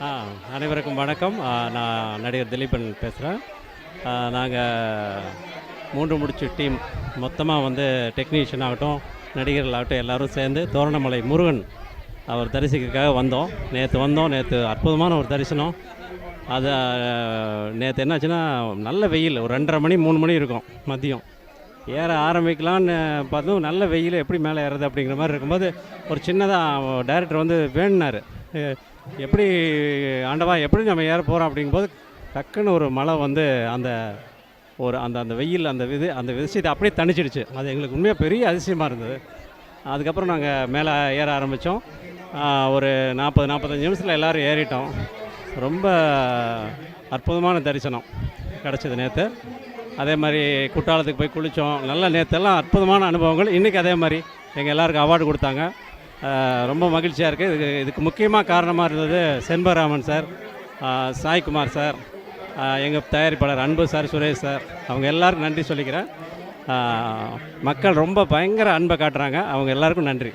ஆ அனைவருக்கும் வணக்கம். நான் நடிகர் திலீபன் பேசுகிறேன். நாங்கள் 3 முடிச்சு டீம் மொத்தமாக வந்து டெக்னீஷியன் ஆகட்டும், நடிகர்கள் ஆகட்டும் எல்லோரும் சேர்ந்து தோரணமலை முருகன் அவர் தரிசிக்கிறதுக்காக வந்தோம். நேற்று அற்புதமான ஒரு தரிசனம். அது நேற்று என்னாச்சுன்னா, நல்ல வெயில், ஒரு 2:30 மணி 3 மணி இருக்கும் மதியம். ஏற ஆரம்பிக்கலான்னு பார்த்தோம், நல்ல வெயில் எப்படி மேலே ஏறுறது அப்படிங்கிற மாதிரி இருக்கும்போது ஒரு சின்னதாக டைரக்டர் வந்து வேணுனார், எப்படி ஆண்டவா எப்படி நம்ம ஏற போகிறோம் அப்படிங்கும்போது டக்குன்னு ஒரு மழை வந்து அந்த ஒரு அந்த அந்த வெயில் அந்த விஷயத்தை அப்படியே தணிச்சிடுச்சு. அது எங்களுக்கு உண்மையாக பெரிய அதிசயமாக இருந்தது. அதுக்கப்புறம் நாங்கள் மேலே ஏற ஆரம்பித்தோம். ஒரு 40-45 நிமிஷத்தில் எல்லோரும் ஏறிட்டோம். ரொம்ப அற்புதமான தரிசனம் கிடச்சிது நேற்று. அதே மாதிரி குற்றாலத்துக்கு போய் குளித்தோம். நல்லா நேற்றெல்லாம் அற்புதமான அனுபவங்கள். இன்றைக்கி அதே மாதிரி எங்கள் எல்லாருக்கும் அவார்டு கொடுத்தாங்க. ரொம்ப மகிழ்ச்சியாக இருக்குது. இதுக்கு முக்கியமாக காரணமாக இருந்தது செண்பகராமன் சார், சாய்குமார் சார், எங்கள் தயாரிப்பாளர் அன்பு சார், சுரேஷ் சார், அவங்க எல்லாருக்கும் நன்றி சொல்லிக்கிறேன். மக்கள் ரொம்ப பயங்கர அன்பை காட்டுறாங்க. அவங்க எல்லாருக்கும் நன்றி.